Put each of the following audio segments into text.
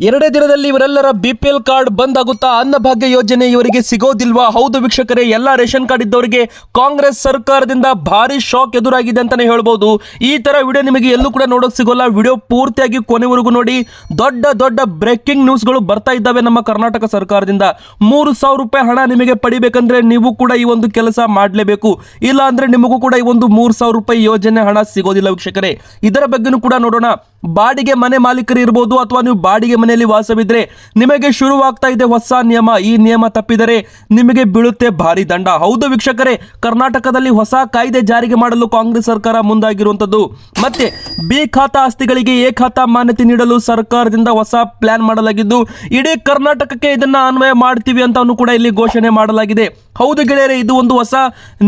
ಎರಡೇ ದಿನದಲ್ಲಿ ಇವರೆಲ್ಲರ ಬಿಪಿಎಲ್ ಕಾರ್ಡ್ ಬಂದ್ ಆಗುತ್ತಾ? ಅನ್ನಭಾಗ್ಯ ಯೋಜನೆ ಇವರಿಗೆ ಸಿಗೋದಿಲ್ವಾ? ಹೌದು ವೀಕ್ಷಕರೇ, ಎಲ್ಲಾ ರೇಷನ್ ಕಾರ್ಡ್ ಇದ್ದವರಿಗೆ ಕಾಂಗ್ರೆಸ್ ಸರ್ಕಾರದಿಂದ ಭಾರಿ ಶಾಕ್ ಎದುರಾಗಿದೆ ಅಂತಾನೆ ಹೇಳ್ಬೋದು. ಈ ತರ ವಿಡಿಯೋ ನಿಮಗೆ ಎಲ್ಲೂ ಕೂಡ ನೋಡೋಕೆ ಸಿಗೋಲ್ಲ. ವಿಡಿಯೋ ಪೂರ್ತಿಯಾಗಿ ಕೊನೆವರೆಗೂ ನೋಡಿ. ದೊಡ್ಡ ದೊಡ್ಡ ಬ್ರೇಕಿಂಗ್ ನ್ಯೂಸ್ಗಳು ಬರ್ತಾ ಇದ್ದಾವೆ ನಮ್ಮ ಕರ್ನಾಟಕ ಸರ್ಕಾರದಿಂದ. 3,000 ರೂಪಾಯಿ ಹಣ ನಿಮಗೆ ಪಡಿಬೇಕಂದ್ರೆ ನೀವು ಕೂಡ ಈ ಒಂದು ಕೆಲಸ ಮಾಡಲೇಬೇಕು. ಇಲ್ಲ ಅಂದ್ರೆ ನಿಮಗೂ ಕೂಡ ಈ ಒಂದು 3,000 ರೂಪಾಯಿ ಯೋಜನೆ ಹಣ ಸಿಗೋದಿಲ್ಲ ವೀಕ್ಷಕರೇ. ಇದರ ಬಗ್ಗೆನೂ ಕೂಡ ನೋಡೋಣ. ಬಾಡಿಗೆ ಮನೆ ಮಾಲೀಕರು ಇರಬಹುದು ಅಥವಾ ನೀವು ಬಾಡಿಗೆ ಮನೆಯಲ್ಲಿ ವಾಸವಿದ್ರೆ ನಿಮಗೆ ಶುರುವಾಗ್ತಾ ಇದೆ ಹೊಸ ನಿಯಮ. ಈ ನಿಯಮ ತಪ್ಪಿದರೆ ನಿಮಗೆ ಬೀಳುತ್ತೆ ಭಾರಿ ದಂಡ. ಹೌದು ವೀಕ್ಷಕರೇ, ಕರ್ನಾಟಕದಲ್ಲಿ ಹೊಸ ಕಾಯ್ದೆ ಜಾರಿಗೆ ಮಾಡಲು ಕಾಂಗ್ರೆಸ್ ಸರ್ಕಾರ ಮುಂದಾಗಿರುವಂತದ್ದು. ಮತ್ತೆ ಬಿ ಖಾತಾ ಆಸ್ತಿಗಳಿಗೆ ಎ ಖಾತಾ ಮಾನ್ಯತೆ ನೀಡಲು ಸರ್ಕಾರದಿಂದ ಹೊಸ ಪ್ಲಾನ್ ಮಾಡಲಾಗಿದ್ದು ಇಡೀ ಕರ್ನಾಟಕಕ್ಕೆ ಇದನ್ನ ಅನ್ವಯ ಮಾಡ್ತೀವಿ ಅಂತ ಕೂಡ ಇಲ್ಲಿ ಘೋಷಣೆ ಮಾಡಲಾಗಿದೆ. ಹೌದು ಗೆಳೆಯರೆ, ಇದು ಒಂದು ಹೊಸ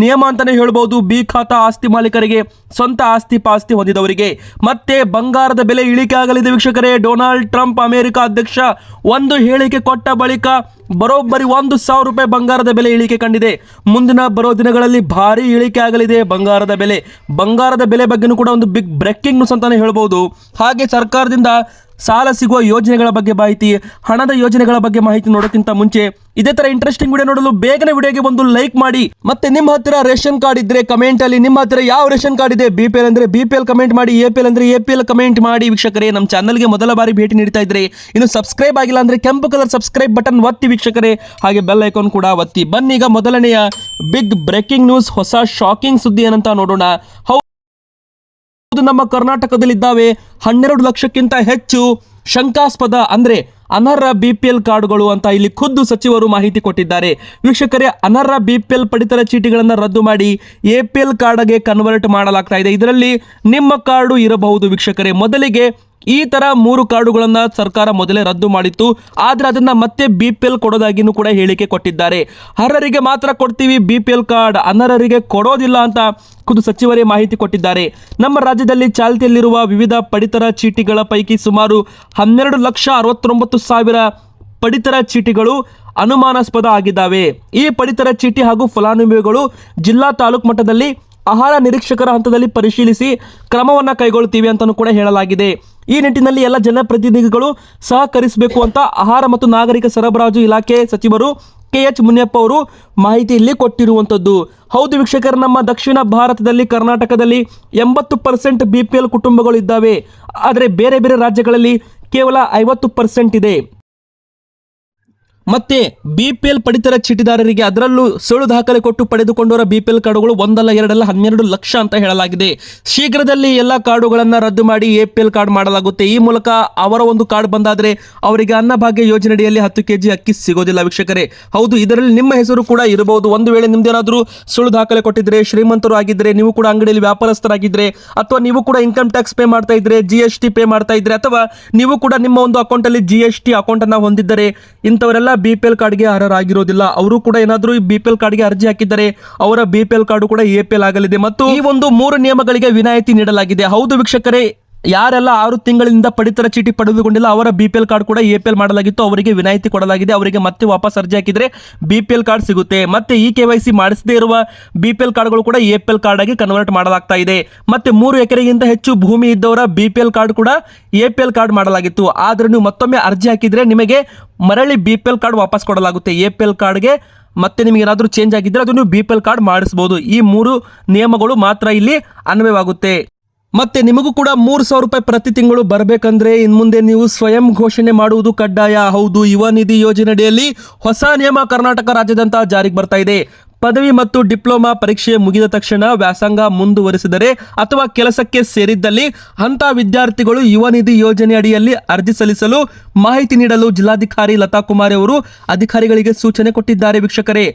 ನಿಯಮ ಅಂತಾನೆ ಹೇಳ್ಬಹುದು. ಬಿ ಖಾತಾ ಆಸ್ತಿ ಮಾಲೀಕರಿಗೆ, ಸ್ವಂತ ಆಸ್ತಿ ಪಾಸ್ತಿ ಹೊಂದಿದವರಿಗೆ. ಮತ್ತೆ ಬಂಗಾರದ ಬೆಲೆ ಇಳಿಕೆ ಆಗಲಿದೆ ವೀಕ್ಷಕರೇ. ಡೊನಾಲ್ಡ್ ಟ್ರಂಪ್ ಅಮೆರಿಕ ಅಧ್ಯಕ್ಷ ಒಂದು ಹೇಳಿಕೆ ಕೊಟ್ಟ ಬಳಿಕ ಬರೋಬ್ಬರಿ 1,000 ರೂಪಾಯಿ ಬಂಗಾರದ ಬೆಲೆ ಇಳಿಕೆ ಕಂಡಿದೆ. ಮುಂದಿನ ಬರೋ ದಿನಗಳಲ್ಲಿ ಭಾರಿ ಇಳಿಕೆ ಆಗಲಿದೆ ಬಂಗಾರದ ಬೆಲೆ ಬಗ್ಗೆನೂ ಕೂಡ ಒಂದು ಬಿಗ್ ಬ್ರೇಕಿಂಗ್ ನ್ಯೂಸ್ ಅಂತಾನೆ ಹೇಳ್ಬಹುದು. ಹಾಗೆ ಸರ್ಕಾರದಿಂದ ಸಾಲ ಸಿಗುವ ಯೋಜನೆಗಳ ಬಗ್ಗೆ ಮಾಹಿತಿ, ಹಣದ ಯೋಜನೆಗಳ ಬಗ್ಗೆ ಮಾಹಿತಿ ನೋಡೋಕ್ಕಿಂತ ಮುಂಚೆ ಇದೇ ತರ ಇಂಟ್ರೆಸ್ಟಿಂಗ್ ವಿಡಿಯೋ ನೋಡಲು ಬೇಗನೆ ವಿಡಿಯೋಗೆ ಒಂದು ಲೈಕ್ ಮಾಡಿ. ಮತ್ತೆ ನಿಮ್ಮ ಹತ್ತಿರ ರೇಷನ್ ಕಾರ್ಡ್ ಇದ್ರೆ ಕಮೆಂಟ್ ಅಲ್ಲಿ ನಿಮ್ಮ ಹತ್ತಿರ ಯಾವ ರೇಷನ್ ಕಾರ್ಡ್ ಇದೆ, ಬಿಪಿಎಲ್ ಅಂದ್ರೆ ಬಿಪಿಎಲ್ ಕಮೆಂಟ್ ಮಾಡಿ, ಎಪಿಎಲ್ ಅಂದ್ರೆ ಎಪಿಎಲ್ ಕಮೆಂಟ್ ಮಾಡಿ. ವೀಕ್ಷಕರೇ, ನಮ್ಮ ಚಾನಲ್ಗೆ ಮೊದಲ ಬಾರಿ ಭೇಟಿ ನೀಡ್ತಾ ಇದ್ರೆ ಇನ್ನು ಸಬ್ಸ್ಕ್ರೈಬ್ ಆಗಿಲ್ಲ ಅಂದ್ರೆ ಕೆಂಪು ಕಲರ್ ಸಬ್ಸ್ಕ್ರೈಬ್ ಬಟನ್ ಒತ್ತಿ ವೀಕ್ಷಕರೇ. ಹಾಗೆ ಬೆಲ್ ಐಕಾನ್ ಕೂಡ ಒತ್ತಿ. ಬನ್ನಿ ಈಗ ಮೊದಲನೆಯ ಬಿಗ್ ಬ್ರೇಕಿಂಗ್ ನ್ಯೂಸ್, ಹೊಸ ಶಾಕಿಂಗ್ ಸುದ್ದಿ ಏನಂತ ನೋಡೋಣ. ನಮ್ಮ ಕರ್ನಾಟಕದಲ್ಲಿದ್ದಾವೆ 12 ಲಕ್ಷಕ್ಕಿಂತ ಹೆಚ್ಚು ಶಂಕಾಸ್ಪದ ಅಂದ್ರೆ ಅನರ್ಹ ಬಿಪಿಎಲ್ ಕಾರ್ಡ್ಗಳು ಅಂತ ಇಲ್ಲಿ ಖುದ್ದು ಸಚಿವರು ಮಾಹಿತಿ ಕೊಟ್ಟಿದ್ದಾರೆ. ವೀಕ್ಷಕರೇ, ಅನರ್ಹ ಬಿಪಿಎಲ್ ಪಡಿತರ ಚೀಟಿಗಳನ್ನು ರದ್ದು ಮಾಡಿ ಎಪಿಎಲ್ ಕಾರ್ಡ್ಗೆ ಕನ್ವರ್ಟ್ ಮಾಡಲಾಗ್ತಾ ಇದೆ. ಇದರಲ್ಲಿ ನಿಮ್ಮ ಕಾರ್ಡು ಇರಬಹುದು ವೀಕ್ಷಕರೇ. ಮೊದಲಿಗೆ ಈ ತರ 3 ಕಾರ್ಡುಗಳನ್ನ ಸರ್ಕಾರ ಮೊದಲೇ ರದ್ದು ಮಾಡಿತ್ತು. ಆದ್ರೆ ಅದನ್ನ ಮತ್ತೆ ಬಿಪಿಎಲ್ ಕೊಡೋದಾಗಿನೂ ಕೂಡ ಹೇಳಿಕೆ ಕೊಟ್ಟಿದ್ದಾರೆ. ಅರ್ಹರಿಗೆ ಮಾತ್ರ ಕೊಡ್ತೀವಿ ಬಿಪಿಎಲ್ ಕಾರ್ಡ್, ಅನರ್ಹರಿಗೆ ಕೊಡೋದಿಲ್ಲ ಅಂತ ಖುದ್ದು ಸಚಿವರೇ ಮಾಹಿತಿ ಕೊಟ್ಟಿದ್ದಾರೆ. ನಮ್ಮ ರಾಜ್ಯದಲ್ಲಿ ಚಾಲ್ತಿಯಲ್ಲಿರುವ ವಿವಿಧ ಪಡಿತರ ಚೀಟಿಗಳ ಪೈಕಿ ಸುಮಾರು 12,69,000 ಪಡಿತರ ಚೀಟಿಗಳು ಅನುಮಾನಾಸ್ಪದ ಆಗಿದ್ದಾವೆ. ಈ ಪಡಿತರ ಚೀಟಿ ಹಾಗೂ ಫಲಾನುಭವಿಗಳು ಜಿಲ್ಲಾ ತಾಲೂಕು ಮಟ್ಟದಲ್ಲಿ ಆಹಾರ ನಿರೀಕ್ಷಕರ ಹಂತದಲ್ಲಿ ಪರಿಶೀಲಿಸಿ ಕ್ರಮವನ್ನು ಕೈಗೊಳ್ಳುತ್ತೀವಿ ಅಂತಲೂ ಕೂಡ ಹೇಳಲಾಗಿದೆ. ಈ ನಿಟ್ಟಿನಲ್ಲಿ ಎಲ್ಲ ಜನಪ್ರತಿನಿಧಿಗಳು ಸಹಕರಿಸಬೇಕು ಅಂತ ಆಹಾರ ಮತ್ತು ನಾಗರಿಕ ಸರಬರಾಜು ಇಲಾಖೆ ಸಚಿವರು KH ಮುನಿಯಪ್ಪ ಅವರು ಮಾಹಿತಿಯಲ್ಲಿ ಕೊಟ್ಟಿರುವಂಥದ್ದು. ಹೌದು ವೀಕ್ಷಕರು, ನಮ್ಮ ದಕ್ಷಿಣ ಭಾರತದಲ್ಲಿ ಕರ್ನಾಟಕದಲ್ಲಿ 80% ಬಿಪಿಎಲ್ ಕುಟುಂಬಗಳು ಇದ್ದಾವೆ. ಆದರೆ ಬೇರೆ ಬೇರೆ ರಾಜ್ಯಗಳಲ್ಲಿ ಕೇವಲ 50% ಇದೆ. ಮತ್ತೆ ಬಿಪಿಎಲ್ ಪಡಿತರ ಚೀಟಿದಾರರಿಗೆ ಅದರಲ್ಲೂ ಸುಳ್ಳು ದಾಖಲೆ ಕೊಟ್ಟು ಪಡೆದುಕೊಂಡವರ ಬಿಪಿಎಲ್ ಕಾರ್ಡುಗಳು 1 ಅಲ್ಲ 2 ಅಲ್ಲ 12 ಲಕ್ಷ ಅಂತ ಹೇಳಲಾಗಿದೆ. ಶೀಘ್ರದಲ್ಲಿ ಎಲ್ಲ ಕಾರ್ಡುಗಳನ್ನು ರದ್ದು ಮಾಡಿ ಎಪಿಎಲ್ ಕಾರ್ಡ್ ಮಾಡಲಾಗುತ್ತೆ. ಈ ಮೂಲಕ ಅವರ ಒಂದು ಕಾರ್ಡ್ ಬಂದಾದ್ರೆ ಅವರಿಗೆ ಅನ್ನಭಾಗ್ಯ ಯೋಜನೆಯಡಿಯಲ್ಲಿ 10 kg ಅಕ್ಕಿ ಸಿಗೋದಿಲ್ಲ ವೀಕ್ಷಕರೇ. ಹೌದು, ಇದರಲ್ಲಿ ನಿಮ್ಮ ಹೆಸರು ಕೂಡ ಇರಬಹುದು. ಒಂದು ವೇಳೆ ನಿಮ್ದೇನಾದ್ರೂ ಸುಳ್ಳು ದಾಖಲೆ ಕೊಟ್ಟಿದ್ರೆ, ಶ್ರೀಮಂತರು ಆಗಿದ್ರೆ, ನೀವು ಕೂಡ ಅಂಗಡಿಯಲ್ಲಿ ವ್ಯಾಪಾರಸ್ಥರಾಗಿದ್ರೆ, ಅಥವಾ ನೀವು ಕೂಡ ಇನ್ಕಮ್ ಟ್ಯಾಕ್ಸ್ ಪೇ ಮಾಡ್ತಾ ಇದ್ರೆ, GST ಪೇ ಮಾಡ್ತಾ ಇದ್ರೆ, ಅಥವಾ ನೀವು ಕೂಡ ನಿಮ್ಮ ಒಂದು ಅಕೌಂಟ್ ಅಲ್ಲಿ GST ಅಕೌಂಟ್ ಅನ್ನ ಹೊಂದಿದ್ದರೆ, ಇಂಥವರೆಲ್ಲ ಬಿಪಿಎಲ್ ಕಾರ್ಡ್ಗೆ ಅರ್ಹರಾಗಿರೋದಿಲ್ಲ. ಅವರು ಕೂಡ ಏನಾದರೂ ಬಿಪಿಎಲ್ ಕಾರ್ಡ್ಗೆ ಅರ್ಜಿ ಹಾಕಿದ್ದಾರೆ, ಅವರ ಬಿಪಿಎಲ್ ಕಾರ್ಡು ಕೂಡ ಎಪಿಎಲ್ ಆಗಲಿದೆ. ಮತ್ತು ಈ ಒಂದು 3 ನಿಯಮಗಳಿಗೆ ವಿನಾಯಿತಿ ನೀಡಲಾಗಿದೆ. ಹೌದು ವೀಕ್ಷಕರೇ, ಯಾರೆಲ್ಲ 6 ತಿಂಗಳಿಂದ ಪಡಿತರ ಚೀಟಿ ಪಡೆದುಕೊಂಡಿಲ್ಲ ಅವರ ಬಿಪಿಎಲ್ ಕಾರ್ಡ್ ಕೂಡ ಎಪಿಎಲ್ ಮಾಡಲಾಗಿತ್ತು, ಅವರಿಗೆ ವಿನಾಯಿತಿ ಕೊಡಲಾಗಿದೆ. ಅವರಿಗೆ ಮತ್ತೆ ವಾಪಸ್ ಅರ್ಜಿ ಹಾಕಿದ್ರೆ ಬಿಪಿಎಲ್ ಕಾರ್ಡ್ ಸಿಗುತ್ತೆ. ಮತ್ತೆ ಈ KYC ಮಾಡಿಸದೇ ಇರುವ ಬಿಪಿಎಲ್ ಕಾರ್ಡ್ಗಳು ಕೂಡ ಎಪಿಎಲ್ ಕಾರ್ಡ್ ಆಗಿ ಕನ್ವರ್ಟ್ ಮಾಡಲಾಗ್ತಾ ಇದೆ. ಮತ್ತೆ 3 ಎಕರೆಗಿಂತ ಹೆಚ್ಚು ಭೂಮಿ ಇದ್ದವರ ಬಿಪಿಎಲ್ ಕಾರ್ಡ್ ಕೂಡ ಎಪಿಎಲ್ ಕಾರ್ಡ್ ಮಾಡಲಾಗಿತ್ತು. ಆದ್ರೆ ನೀವು ಮತ್ತೊಮ್ಮೆ ಅರ್ಜಿ ಹಾಕಿದ್ರೆ ನಿಮಗೆ ಮರಳಿ ಬಿಪಿಎಲ್ ಕಾರ್ಡ್ ವಾಪಸ್ ಕೊಡಲಾಗುತ್ತೆ. ಎಪಿಎಲ್ ಕಾರ್ಡ್ಗೆ ಮತ್ತೆ ನಿಮಗೆ ಏನಾದರೂ ಚೇಂಜ್ ಆಗಿದ್ರೆ ಅದು ನೀವು ಬಿಪಿಎಲ್ ಕಾರ್ಡ್ ಮಾಡಿಸಬಹುದು. ಈ 3 ನಿಯಮಗಳು ಮಾತ್ರ ಇಲ್ಲಿ ಅನ್ವಯವಾಗುತ್ತೆ. ಮತ್ತೆ ನಿಮಗೂ ಕೂಡ 3,000 ರೂಪಾಯಿ ಪ್ರತಿ ತಿಂಗಳು ಬರಬೇಕಂದ್ರೆ ಇನ್ಮುಂದೆ ನೀವು ಸ್ವಯಂ ಘೋಷಣೆ ಮಾಡುವುದು ಕಡ್ಡಾಯ. ಹೌದು, ಯುವ ನಿಧಿ ಯೋಜನೆಯಡಿಯಲ್ಲಿ ಹೊಸ ನಿಯಮ ಕರ್ನಾಟಕ ರಾಜ್ಯಾದ್ಯಂತ ಜಾರಿಗೆ ಬರ್ತಾ ಇದೆ. ಪದವಿ ಮತ್ತು ಡಿಪ್ಲೊಮಾ ಪರೀಕ್ಷೆ ಮುಗಿದ ತಕ್ಷಣ ವ್ಯಾಸಂಗ ಮುಂದುವರಿಸಿದರೆ ಅಥವಾ ಕೆಲಸಕ್ಕೆ ಸೇರಿದ್ದಲ್ಲಿ ಅಂತ ವಿದ್ಯಾರ್ಥಿಗಳು ಯುವ ನಿಧಿ ಯೋಜನೆ ಅಡಿಯಲ್ಲಿ ಅರ್ಜಿ ಸಲ್ಲಿಸಲು ಮಾಹಿತಿ ನೀಡಲು ಜಿಲ್ಲಾಧಿಕಾರಿ ಲತಾ ಕುಮಾರಿ ಅವರು ಅಧಿಕಾರಿಗಳಿಗೆ ಸೂಚನೆ ಕೊಟ್ಟಿದ್ದಾರೆ ವೀಕ್ಷಕರೇ.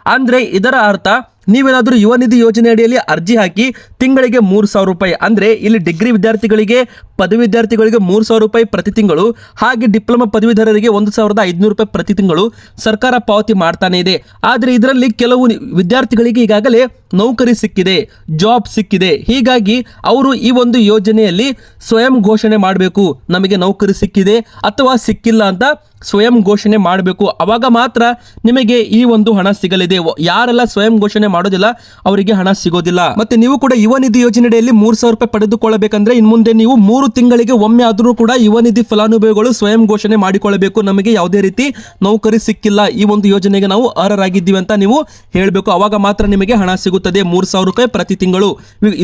ಅಂದ್ರೆ ಇದರ ಅರ್ಥ, ನೀವೇನಾದರೂ ಯುವ ನಿಧಿ ಯೋಜನೆ ಅಡಿಯಲ್ಲಿ ಅರ್ಜಿ ಹಾಕಿ ತಿಂಗಳಿಗೆ 3,000 ರೂಪಾಯಿ, ಅಂದ್ರೆ ಇಲ್ಲಿ ಡಿಗ್ರಿ ವಿದ್ಯಾರ್ಥಿಗಳಿಗೆ, ಪದವಿ ವಿದ್ಯಾರ್ಥಿಗಳಿಗೆ 3,000 ರೂಪಾಯಿ ಪ್ರತಿ ತಿಂಗಳು, ಹಾಗೆ ಡಿಪ್ಲೊಮಾ ಪದವೀಧರರಿಗೆ 1,500 ರೂಪಾಯಿ ಪ್ರತಿ ತಿಂಗಳು ಸರ್ಕಾರ ಪಾವತಿ ಮಾಡ್ತಾನೆ ಇದೆ. ಆದರೆ ಇದರಲ್ಲಿ ಕೆಲವು ವಿದ್ಯಾರ್ಥಿಗಳಿಗೆ ಈಗಾಗಲೇ ನೌಕರಿ ಸಿಕ್ಕಿದೆ, ಜಾಬ್ ಸಿಕ್ಕಿದೆ. ಹೀಗಾಗಿ ಅವರು ಈ ಒಂದು ಯೋಜನೆಯಲ್ಲಿ ಸ್ವಯಂ ಘೋಷಣೆ ಮಾಡಬೇಕು, ನಮಗೆ ನೌಕರಿ ಸಿಕ್ಕಿದೆ ಅಥವಾ ಸಿಕ್ಕಿಲ್ಲ ಅಂತ ಸ್ವಯಂ ಘೋಷಣೆ ಮಾಡಬೇಕು. ಅವಾಗ ಮಾತ್ರ ನಿಮಗೆ ಈ ಒಂದು ಹಣ ಸಿಗಲಿದೆ. ಯಾರೆಲ್ಲ ಸ್ವಯಂ ಘೋಷಣೆ ಮಾಡೋದಿಲ್ಲ ಅವರಿಗೆ ಹಣ ಸಿಗೋದಿಲ್ಲ. ಮತ್ತೆ ನೀವು ಕೂಡ ಯುವ ನಿಧಿ ಯೋಜನೆಯಲ್ಲಿ 3,000 ರೂಪಾಯಿ ಪಡೆದುಕೊಳ್ಳಬೇಕಂದ್ರೆ ಇನ್ನು ಮುಂದೆ ನೀವು 3 ತಿಂಗಳಿಗೆ ಒಮ್ಮೆ ಆದರೂ ಕೂಡ ಯುವ ನಿಧಿ ಫಲಾನುಭವಿಗಳು ಸ್ವಯಂ ಘೋಷಣೆ ಮಾಡಿಕೊಳ್ಳಬೇಕು. ನಮಗೆ ಯಾವುದೇ ರೀತಿ ನೌಕರಿ ಸಿಕ್ಕಿಲ್ಲ, ಈ ಒಂದು ಯೋಜನೆಗೆ ನಾವು ಅರ್ಹರಾಗಿದ್ದೀವಿ ಅಂತ ನೀವು ಹೇಳಬೇಕು. ಅವಾಗ ಮಾತ್ರ ನಿಮಗೆ ಹಣ ಸಿಗುತ್ತದೆ, 3,000 ರೂಪಾಯಿ ಪ್ರತಿ ತಿಂಗಳು.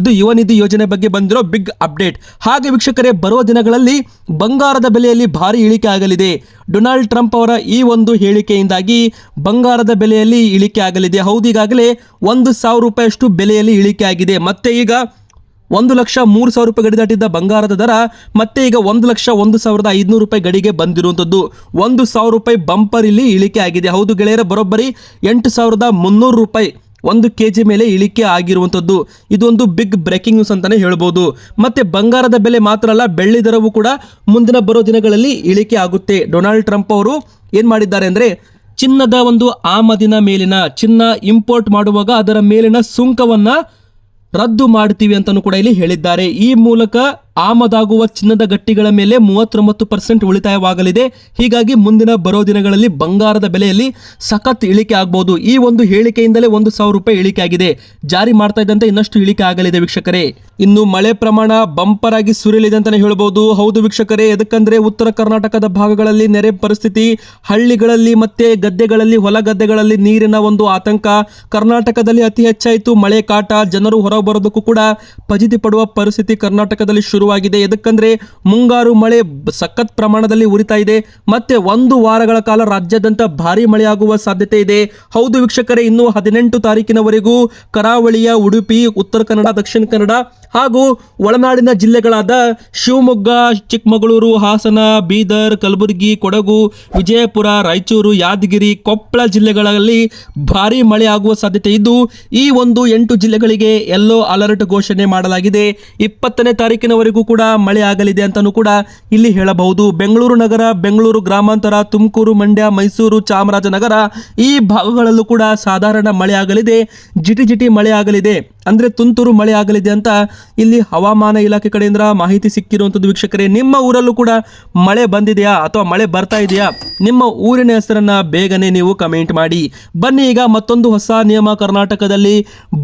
ಇದು ಯುವ ನಿಧಿ ಯೋಜನೆ ಬಗ್ಗೆ ಬಂದಿರೋ ಬಿಗ್ ಅಪ್ಡೇಟ್. ಹಾಗೆ ವೀಕ್ಷಕರೇ, ಬರುವ ದಿನಗಳಲ್ಲಿ ಬಂಗಾರದ ಬೆಲೆಯಲ್ಲಿ ಭಾರಿ ಇಳಿಕೆ ಆಗಲಿದೆ. ಡೊನಾಲ್ಡ್ ಟ್ರಂಪ್ ಅವರ ಈ ಒಂದು ಹೇಳಿಕೆಯಿಂದಾಗಿ ಬಂಗಾರದ ಬೆಲೆಯಲ್ಲಿ ಇಳಿಕೆ ಆಗಲಿದೆ. ಹೌದು, ಈಗಾಗಲೇ 1,000 ರೂಪಾಯಿಯಷ್ಟು ಬೆಲೆಯಲ್ಲಿ ಇಳಿಕೆ ಆಗಿದೆ. ಮತ್ತೆ ಈಗ 1,03,000 ರೂಪಾಯಿ ಗಡಿ ದಾಟಿದ್ದ ಬಂಗಾರದ ದರ ಮತ್ತೆ ಈಗ 1,01,500 ರೂಪಾಯಿ ಗಡಿಗೆ ಬಂದಿರುವಂಥದ್ದು. 1,000 ರೂಪಾಯಿ ಬಂಪರ್ ಇಲ್ಲಿ ಇಳಿಕೆ ಆಗಿದೆ. ಹೌದು ಗೆಳೆಯರ, ಬರೋಬ್ಬರಿ 8,300 ರೂಪಾಯಿ 1 kg ಮೇಲೆ ಇಳಿಕೆ ಆಗಿರುವಂಥದ್ದು. ಇದೊಂದು ಬಿಗ್ ಬ್ರೇಕಿಂಗ್ ನ್ಯೂಸ್ ಅಂತಾನೆ ಹೇಳ್ಬೋದು. ಮತ್ತೆ ಬಂಗಾರದ ಬೆಲೆ ಮಾತ್ರ ಅಲ್ಲ, ಬೆಳ್ಳಿ ದರವು ಕೂಡ ಮುಂದಿನ ಬರೋ ದಿನಗಳಲ್ಲಿ ಇಳಿಕೆ ಆಗುತ್ತೆ. ಡೊನಾಲ್ಡ್ ಟ್ರಂಪ್ ಅವರು ಏನು ಮಾಡಿದ್ದಾರೆ ಅಂದರೆ, ಚಿನ್ನದ ಒಂದು ಆಮದಿನ ಮೇಲಿನ, ಚಿನ್ನ ಇಂಪೋರ್ಟ್ ಮಾಡುವಾಗ ಅದರ ಮೇಲಿನ ಸುಂಕವನ್ನು ರದ್ದು ಮಾಡ್ತೀವಿ ಅಂತಲೂ ಕೂಡ ಇಲ್ಲಿ ಹೇಳಿದ್ದಾರೆ. ಈ ಮೂಲಕ ಆಮದಾಗುವ ಚಿನ್ನದ ಗಟ್ಟಿಗಳ ಮೇಲೆ 39% ಉಳಿತಾಯವಾಗಲಿದೆ. ಹೀಗಾಗಿ ಮುಂದಿನ ಬರೋ ದಿನಗಳಲ್ಲಿ ಬಂಗಾರದ ಬೆಲೆಯಲ್ಲಿ ಸಖತ್ ಇಳಿಕೆ ಆಗಬಹುದು. ಈ ಒಂದು ಹೇಳಿಕೆಯಿಂದಲೇ 1,000 ರೂಪಾಯಿ ಇಳಿಕೆ ಆಗಿದೆ. ಜಾರಿ ಮಾಡ್ತಾ ಇದ್ದಂತೆ ಇನ್ನಷ್ಟು ಇಳಿಕೆ ಆಗಲಿದೆ ವೀಕ್ಷಕರೇ. ಇನ್ನು ಮಳೆ ಪ್ರಮಾಣ ಬಂಪರ್ ಆಗಿ ಸುರಿಯಲಿದೆ ಅಂತಾನೆ ಹೇಳ್ಬೋದು. ಹೌದು ವೀಕ್ಷಕರೇ, ಎದಕ್ಕಂದ್ರೆ ಉತ್ತರ ಕರ್ನಾಟಕದ ಭಾಗಗಳಲ್ಲಿ ನೆರೆ ಪರಿಸ್ಥಿತಿ, ಹಳ್ಳಿಗಳಲ್ಲಿ ಮತ್ತೆ ಗದ್ದೆಗಳಲ್ಲಿ, ಹೊಲ ಗದ್ದೆಗಳಲ್ಲಿ ನೀರಿನ ಒಂದು ಆತಂಕ. ಕರ್ನಾಟಕದಲ್ಲಿ ಅತಿ ಹೆಚ್ಚಾಯಿತು ಮಳೆ ಕಾಟ. ಜನರು ಹೊರಬರೋದಕ್ಕೂ ಕೂಡ ಫಜಿತಿ ಪಡುವ ಪರಿಸ್ಥಿತಿ ಕರ್ನಾಟಕದಲ್ಲಿ ಶುರುವಾಗಿದೆ. ಎದಕ್ಕಂದ್ರೆ ಮುಂಗಾರು ಮಳೆ ಸಖತ್ ಪ್ರಮಾಣದಲ್ಲಿ ಉರಿತಾ ಇದೆ. ಮತ್ತೆ 1 ವಾರಗಳ ಕಾಲ ರಾಜ್ಯಾದ್ಯಂತ ಭಾರಿ ಮಳೆಯಾಗುವ ಸಾಧ್ಯತೆ ಇದೆ. ಹೌದು ವೀಕ್ಷಕರೇ, ಇನ್ನು 18 ತಾರೀಕಿನವರೆಗೂ ಕರಾವಳಿಯ ಉಡುಪಿ, ಉತ್ತರ ಕನ್ನಡ, ದಕ್ಷಿಣ ಕನ್ನಡ ಹಾಗೂ ಒಳನಾಡಿನ ಜಿಲ್ಲೆಗಳಾದ ಶಿವಮೊಗ್ಗ, ಚಿಕ್ಕಮಗಳೂರು, ಹಾಸನ, ಬೀದರ್, ಕಲಬುರಗಿ, ಕೊಡಗು, ವಿಜಯಪುರ, ರಾಯಚೂರು, ಯಾದಗಿರಿ, ಕೊಪ್ಪಳ ಜಿಲ್ಲೆಗಳಲ್ಲಿ ಭಾರಿ ಮಳೆ ಆಗುವ ಸಾಧ್ಯತೆ ಇದ್ದು ಈ ಒಂದು 8 ಜಿಲ್ಲೆಗಳಿಗೆ ಯೆಲ್ಲೋ ಅಲರ್ಟ್ ಘೋಷಣೆ ಮಾಡಲಾಗಿದೆ. 20ನೇ ತಾರೀಕಿನವರೆಗೂ ಕೂಡ ಮಳೆ ಆಗಲಿದೆ ಅಂತಾನೂ ಕೂಡ ಇಲ್ಲಿ ಹೇಳಬಹುದು. ಬೆಂಗಳೂರು ನಗರ, ಬೆಂಗಳೂರು ಗ್ರಾಮಾಂತರ, ತುಮಕೂರು, ಮಂಡ್ಯ, ಮೈಸೂರು, ಚಾಮರಾಜನಗರ ಈ ಭಾಗಗಳಲ್ಲೂ ಕೂಡ ಸಾಧಾರಣ ಮಳೆ ಆಗಲಿದೆ. ಜಿಟಿ ಜಿಟಿ ಮಳೆ ಆಗಲಿದೆ, ಅಂದ್ರೆ ತುಂತುರು ಮಳೆ ಆಗಲಿದೆ ಅಂತ ಇಲ್ಲಿ ಹವಾಮಾನ ಇಲಾಖೆ ಕಡೆಯಿಂದ ಮಾಹಿತಿ ಸಿಕ್ಕಿರುವಂಥದ್ದು. ವೀಕ್ಷಕರೇ, ನಿಮ್ಮ ಊರಲ್ಲೂ ಕೂಡ ಮಳೆ ಬಂದಿದೆಯಾ ಅಥವಾ ಮಳೆ ಬರ್ತಾ ಇದೆಯಾ? ನಿಮ್ಮ ಊರಿನ ಹೆಸರನ್ನ ಬೇಗನೆ ನೀವು ಕಮೆಂಟ್ ಮಾಡಿ. ಬನ್ನಿ, ಈಗ ಮತ್ತೊಂದು ಹೊಸ ನಿಯಮ ಕರ್ನಾಟಕದಲ್ಲಿ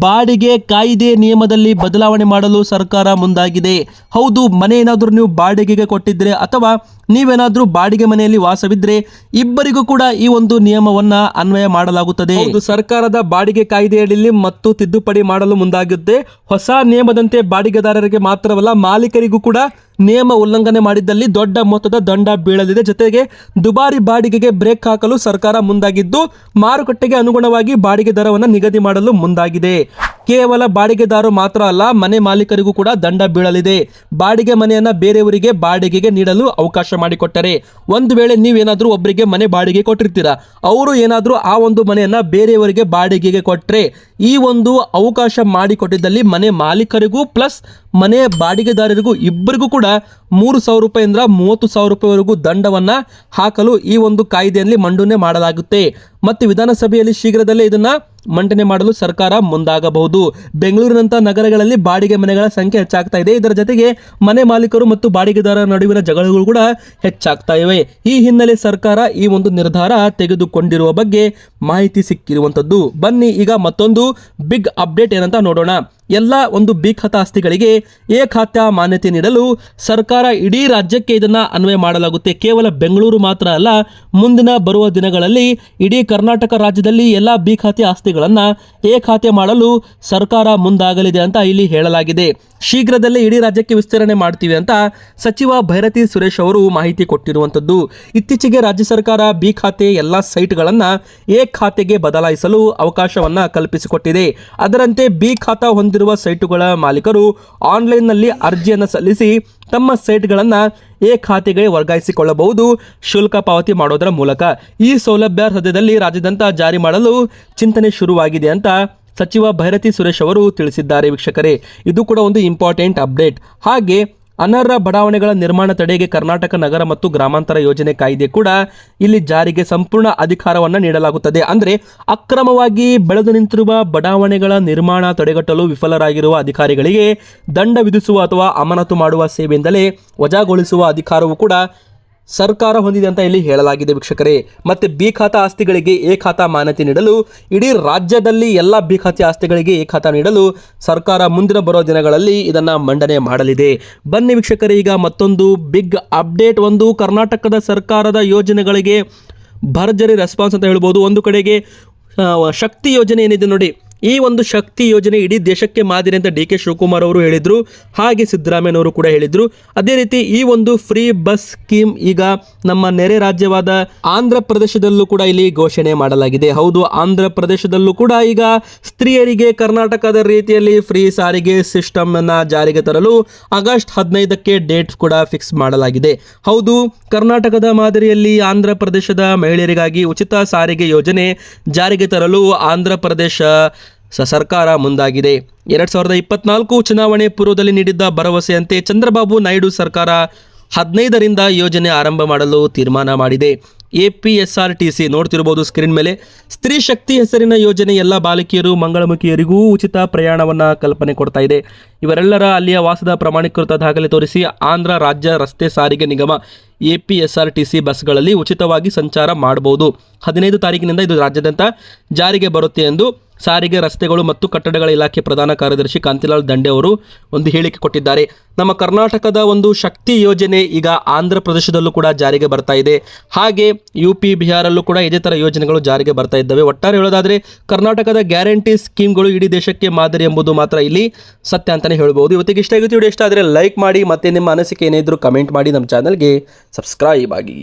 ಬಾಡಿಗೆ ಕಾಯ್ದೆ ನಿಯಮದಲ್ಲಿ ಬದಲಾವಣೆ ಮಾಡಲು ಸರ್ಕಾರ ಮುಂದಾಗಿದೆ. ಹೌದು, ಮನೆ ಏನಾದರೂ ನೀವು ಬಾಡಿಗೆಗೆ ಕೊಟ್ಟಿದ್ರೆ ಅಥವಾ ನೀವೇನಾದ್ರೂ ಬಾಡಿಗೆ ಮನೆಯಲ್ಲಿ ವಾಸವಿದ್ರೆ ಇಬ್ಬರಿಗೂ ಕೂಡ ಈ ಒಂದು ನಿಯಮವನ್ನ ಅನ್ವಯ ಮಾಡಲಾಗುತ್ತದೆ. ಹೌದು, ಸರ್ಕಾರದ ಬಾಡಿಗೆ ಕಾಯ್ದೆಯಲ್ಲಿ ಮತ್ತು ತಿದ್ದುಪಡಿ ಮಾಡಲು ಮುಂದಾಗಿದೆ. ಹೊಸ ನಿಯಮದಂತೆ ಬಾಡಿಗೆದಾರರಿಗೆ ಮಾತ್ರವಲ್ಲ, ಮಾಲೀಕರಿಗೂ ಕೂಡ ನಿಯಮ ಉಲ್ಲಂಘನೆ ಮಾಡಿದ್ದಲ್ಲಿ ದೊಡ್ಡ ಮೊತ್ತದ ದಂಡ ಬೀಳಲಿದೆ. ಜೊತೆಗೆ ದುಬಾರಿ ಬಾಡಿಗೆಗೆ ಬ್ರೇಕ್ ಹಾಕಲು ಸರ್ಕಾರ ಮುಂದಾಗಿದ್ದು ಮಾರುಕಟ್ಟೆಗೆ ಅನುಗುಣವಾಗಿ ಬಾಡಿಗೆ ದರವನ್ನು ನಿಗದಿ ಮಾಡಲು ಮುಂದಾಗಿದೆ. ಕೇವಲ ಬಾಡಿಗೆದಾರರು ಮಾತ್ರ ಅಲ್ಲ, ಮನೆ ಮಾಲೀಕರಿಗೂ ಕೂಡ ದಂಡ ಬೀಳಲಿದೆ. ಬಾಡಿಗೆ ಮನೆಯನ್ನ ಬೇರೆಯವರಿಗೆ ಬಾಡಿಗೆಗೆ ನೀಡಲು ಅವಕಾಶ ಮಾಡಿಕೊಟ್ಟರೆ, ಒಂದು ವೇಳೆ ನೀವೇನಾದ್ರೂ ಒಬ್ಬರಿಗೆ ಮನೆ ಬಾಡಿಗೆ ಕೊಟ್ಟಿರ್ತೀರಾ, ಅವರು ಏನಾದ್ರೂ ಆ ಒಂದು ಮನೆಯನ್ನ ಬೇರೆಯವರಿಗೆ ಬಾಡಿಗೆಗೆ ಕೊಟ್ಟರೆ, ಈ ಒಂದು ಅವಕಾಶ ಮಾಡಿಕೊಟ್ಟಿದ್ದಲ್ಲಿ ಮನೆ ಮಾಲೀಕರಿಗೂ ಪ್ಲಸ್ ಮನೆ ಬಾಡಿಗೆದಾರರಿಗೂ ಇಬ್ಬರಿಗೂ ಕೂಡ 3,000 ರೂಪಾಯಿಂದ 30,000 ರೂಪಾಯಿವರೆಗೂ ದಂಡವನ್ನ ಹಾಕಲು ಈ ಒಂದು ಕಾಯ್ದೆಯಲ್ಲಿ ಮಂಡನೆ ಮಾಡಲಾಗುತ್ತೆ. ಮತ್ತು ವಿಧಾನಸಭೆಯಲ್ಲಿ ಶೀಘ್ರದಲ್ಲೇ ಇದನ್ನ ಮಂಡನೆ ಮಾಡಲು ಸರ್ಕಾರ ಮುಂದಾಗಬಹುದು. ಬೆಂಗಳೂರಿನಂಥ ನಗರಗಳಲ್ಲಿ ಬಾಡಿಗೆ ಮನೆಗಳ ಸಂಖ್ಯೆ ಹೆಚ್ಚಾಗ್ತಾ ಇದೆ. ಇದರ ಜೊತೆಗೆ ಮನೆ ಮಾಲೀಕರು ಮತ್ತು ಬಾಡಿಗೆದಾರರ ನಡುವಿನ ಜಗಳಗಳು ಕೂಡ ಹೆಚ್ಚಾಗ್ತಾ ಇವೆ. ಈ ಹಿನ್ನೆಲೆ ಸರ್ಕಾರ ಈ ಒಂದು ನಿರ್ಧಾರ ತೆಗೆದುಕೊಂಡಿರುವ ಬಗ್ಗೆ ಮಾಹಿತಿ ಸಿಕ್ಕಿರುವಂಥದ್ದು. ಬನ್ನಿ ಈಗ ಮತ್ತೊಂದು ಬಿಗ್ ಅಪ್ಡೇಟ್ ಏನಂತ ನೋಡೋಣ. ಎಲ್ಲ ಒಂದು ಬಿ ಖಾತಾ ಆಸ್ತಿಗಳಿಗೆ ಎ ಖಾತಾ ಮಾನ್ಯತೆ ನೀಡಲು ಸರ್ಕಾರ ಇಡೀ ರಾಜ್ಯಕ್ಕೆ ಇದನ್ನ ಅನ್ವಯ ಮಾಡಲಾಗುತ್ತೆ. ಕೇವಲ ಬೆಂಗಳೂರು ಮಾತ್ರ ಅಲ್ಲ, ಮುಂದಿನ ಬರುವ ದಿನಗಳಲ್ಲಿ ಇಡೀ ಕರ್ನಾಟಕ ರಾಜ್ಯದಲ್ಲಿ ಎಲ್ಲ ಬಿ ಖಾತೆ ಆಸ್ತಿಗಳನ್ನ ಎ ಖಾತೆ ಮಾಡಲು ಸರ್ಕಾರ ಮುಂದಾಗಲಿದೆ ಅಂತ ಇಲ್ಲಿ ಹೇಳಲಾಗಿದೆ. ಶೀಘ್ರದಲ್ಲೇ ಇಡೀ ರಾಜ್ಯಕ್ಕೆ ವಿಸ್ತರಣೆ ಮಾಡ್ತೀವಿ ಅಂತ ಸಚಿವ ಭೈರತಿ ಸುರೇಶ್ ಅವರು ಮಾಹಿತಿ ಕೊಟ್ಟಿರುವಂಥದ್ದು. ಇತ್ತೀಚೆಗೆ ರಾಜ್ಯ ಸರ್ಕಾರ ಬಿ ಖಾತೆ ಎಲ್ಲ ಸೈಟ್ಗಳನ್ನ ಎ ಖಾತೆಗೆ ಬದಲಾಯಿಸಲು ಅವಕಾಶವನ್ನ ಕಲ್ಪಿಸಿಕೊಟ್ಟಿದೆ. ಅದರಂತೆ ಬಿ ಖಾತಾ ಹೊಂದಿರುವ ಸೈಟುಗಳ ಮಾಲೀಕರು ಆನ್ಲೈನ್ನಲ್ಲಿ ಅರ್ಜಿಯನ್ನು ಸಲ್ಲಿಸಿ ತಮ್ಮ ಸೈಟ್ಗಳನ್ನು ಎ ಖಾತೆಗೆ ವರ್ಗಾಯಿಸಿಕೊಳ್ಳಬಹುದು ಶುಲ್ಕ ಪಾವತಿ ಮಾಡೋದರ ಮೂಲಕ. ಈ ಸೌಲಭ್ಯ ಸದ್ಯದಲ್ಲಿ ರಾಜ್ಯಾದ್ಯಂತ ಜಾರಿ ಮಾಡಲು ಚಿಂತನೆ ಶುರುವಾಗಿದೆ ಅಂತ ಸಚಿವ ಭೈರತಿ ಸುರೇಶ್ ಅವರು ತಿಳಿಸಿದ್ದಾರೆ. ವೀಕ್ಷಕರೇ, ಇದು ಕೂಡ ಒಂದು ಇಂಪಾರ್ಟೆಂಟ್ ಅಪ್ಡೇಟ್. ಹಾಗೆ ಅನರ್ಹ ಬಡಾವಣೆಗಳ ನಿರ್ಮಾಣ ತಡೆಗೆ ಕರ್ನಾಟಕ ನಗರ ಮತ್ತು ಗ್ರಾಮಾಂತರ ಯೋಜನೆ ಕಾಯ್ದೆ ಕೂಡ ಇಲ್ಲಿ ಜಾರಿಗೆ ಸಂಪೂರ್ಣ ಅಧಿಕಾರವನ್ನು ನೀಡಲಾಗುತ್ತದೆ. ಅಂದರೆ ಅಕ್ರಮವಾಗಿ ಬೆಳೆದು ನಿಂತಿರುವ ಬಡಾವಣೆಗಳ ನಿರ್ಮಾಣ ತಡೆಗಟ್ಟಲು ವಿಫಲರಾಗಿರುವ ಅಧಿಕಾರಿಗಳಿಗೆ ದಂಡ ವಿಧಿಸುವ ಅಥವಾ ಅಮಾನತು ಮಾಡುವ ಸೇವೆಯಿಂದಲೇ ವಜಾಗೊಳಿಸುವ ಅಧಿಕಾರವೂ ಕೂಡ ಸರ್ಕಾರ ಹೊಂದಿದೆ ಅಂತ ಇಲ್ಲಿ ಹೇಳಲಾಗಿದೆ ವೀಕ್ಷಕರೇ. ಮತ್ತೆ ಬಿ ಖಾತಾ ಆಸ್ತಿಗಳಿಗೆ ಎ ಖಾತಾ ಮಾನ್ಯತೆ ನೀಡಲು ಇಡೀ ರಾಜ್ಯದಲ್ಲಿ ಎಲ್ಲ ಬಿ ಖಾತೆ ಆಸ್ತಿಗಳಿಗೆ ಎ ಖಾತಾ ನೀಡಲು ಸರ್ಕಾರ ಮುಂದಿನ ಬರೋ ದಿನಗಳಲ್ಲಿ ಇದನ್ನು ಮಂಡನೆ ಮಾಡಲಿದೆ. ಬನ್ನಿ ವೀಕ್ಷಕರೇ, ಈಗ ಮತ್ತೊಂದು ಬಿಗ್ ಅಪ್ಡೇಟ್. ಒಂದು ಕರ್ನಾಟಕದ ಸರ್ಕಾರದ ಯೋಜನೆಗಳಿಗೆ ಭರ್ಜರಿ ರೆಸ್ಪಾನ್ಸ್ ಅಂತ ಹೇಳ್ಬೋದು. ಒಂದು ಕಡೆಗೆ ಶಕ್ತಿ ಯೋಜನೆ ಏನಿದೆ ನೋಡಿ, ಈ ಒಂದು ಶಕ್ತಿ ಯೋಜನೆ ಇಡೀ ದೇಶಕ್ಕೆ ಮಾದರಿ ಅಂತ ಡಿ ಕೆ ಶಿವಕುಮಾರ್ ಅವರು ಹೇಳಿದರು, ಹಾಗೆ ಸಿದ್ದರಾಮಯ್ಯನವರು ಕೂಡ ಹೇಳಿದರು. ಅದೇ ರೀತಿ ಈ ಒಂದು ಫ್ರೀ ಬಸ್ ಸ್ಕೀಮ್ ಈಗ ನಮ್ಮ ನೆರೆ ರಾಜ್ಯವಾದ ಆಂಧ್ರ ಪ್ರದೇಶದಲ್ಲೂ ಕೂಡ ಇಲ್ಲಿ ಘೋಷಣೆ ಮಾಡಲಾಗಿದೆ. ಹೌದು, ಆಂಧ್ರ ಪ್ರದೇಶದಲ್ಲೂ ಕೂಡ ಈಗ ಸ್ತ್ರೀಯರಿಗೆ ಕರ್ನಾಟಕದ ರೀತಿಯಲ್ಲಿ ಫ್ರೀ ಸಾರಿಗೆ ಸಿಸ್ಟಮ್ ಅನ್ನ ಜಾರಿಗೆ ತರಲು ಆಗಸ್ಟ್ 15ಕ್ಕೆ ಡೇಟ್ ಕೂಡ ಫಿಕ್ಸ್ ಮಾಡಲಾಗಿದೆ. ಹೌದು, ಕರ್ನಾಟಕದ ಮಾದರಿಯಲ್ಲಿ ಆಂಧ್ರ ಪ್ರದೇಶದ ಮಹಿಳೆಯರಿಗಾಗಿ ಉಚಿತ ಸಾರಿಗೆ ಯೋಜನೆ ಜಾರಿಗೆ ತರಲು ಆಂಧ್ರ ಪ್ರದೇಶ ಸರ್ಕಾರ ಮುಂದಾಗಿದೆ. 2024 ಚುನಾವಣೆ ಪೂರ್ವದಲ್ಲಿ ನೀಡಿದ್ದ ಭರವಸೆಯಂತೆ ಚಂದ್ರಬಾಬು ನಾಯ್ಡು ಸರ್ಕಾರ 15ರಿಂದ ಯೋಜನೆ ಆರಂಭ ಮಾಡಲು ತೀರ್ಮಾನ ಮಾಡಿದೆ. APSRTC ನೋಡ್ತಿರ್ಬೋದು ಸ್ಕ್ರೀನ್ ಮೇಲೆ. ಸ್ತ್ರೀ ಶಕ್ತಿ ಹೆಸರಿನ ಯೋಜನೆ ಎಲ್ಲ ಬಾಲಕಿಯರು ಮಂಗಳಮುಖಿಯರಿಗೂ ಉಚಿತ ಪ್ರಯಾಣವನ್ನು ಕಲ್ಪನೆ ಕೊಡ್ತಾ ಇದೆ. ಇವರೆಲ್ಲರ ಅಲ್ಲಿಯ ವಾಸದ ಪ್ರಮಾಣೀಕೃತ ದಾಖಲೆ ತೋರಿಸಿ ಆಂಧ್ರ ರಾಜ್ಯ ರಸ್ತೆ ಸಾರಿಗೆ ನಿಗಮ APSRTC ಬಸ್ಗಳಲ್ಲಿ ಉಚಿತವಾಗಿ ಸಂಚಾರ ಮಾಡಬಹುದು. 15 ತಾರೀಕಿನಿಂದ ಇದು ರಾಜ್ಯಾದ್ಯಂತ ಜಾರಿಗೆ ಬರುತ್ತೆ ಎಂದು ಸಾರಿಗೆ, ರಸ್ತೆಗಳು ಮತ್ತು ಕಟ್ಟಡಗಳ ಇಲಾಖೆ ಪ್ರಧಾನ ಕಾರ್ಯದರ್ಶಿ ಕಾಂತಿಲಾಲ್ ದಂಡೆ ಅವರು ಒಂದು ಹೇಳಿಕೆ ಕೊಟ್ಟಿದ್ದಾರೆ. ನಮ್ಮ ಕರ್ನಾಟಕದ ಒಂದು ಶಕ್ತಿ ಯೋಜನೆ ಈಗ ಆಂಧ್ರ ಪ್ರದೇಶದಲ್ಲೂ ಕೂಡ ಜಾರಿಗೆ ಬರ್ತಾ ಇದೆ. ಹಾಗೆ UP, ಬಿಹಾರಲ್ಲೂ ಕೂಡ ಇದೇ ಥರ ಯೋಜನೆಗಳು ಜಾರಿಗೆ ಬರ್ತಾ ಇದ್ದಾವೆ. ಒಟ್ಟಾರೆ ಹೇಳೋದಾದರೆ ಕರ್ನಾಟಕದ ಗ್ಯಾರಂಟಿ ಸ್ಕೀಮ್ಗಳು ಇಡೀ ದೇಶಕ್ಕೆ ಮಾದರಿ ಎಂಬುದು ಮಾತ್ರ ಇಲ್ಲಿ ಸತ್ಯ ಅಂತಲೇ ಹೇಳ್ಬೋದು. ಇವತ್ತಿಗೆ ಇಷ್ಟ ಆಗಿತ್ತು. ವಿಡಿಯೋ ಇಷ್ಟ ಆದರೆ ಲೈಕ್ ಮಾಡಿ, ಮತ್ತು ನಿಮ್ಮ ಅನಿಸಿಕೆ ಏನೇ ಇದ್ರೂ ಕಮೆಂಟ್ ಮಾಡಿ, ನಮ್ಮ ಚಾನಲ್ಗೆ ಸಬ್ಸ್ಕ್ರೈಬ್ ಆಗಿ.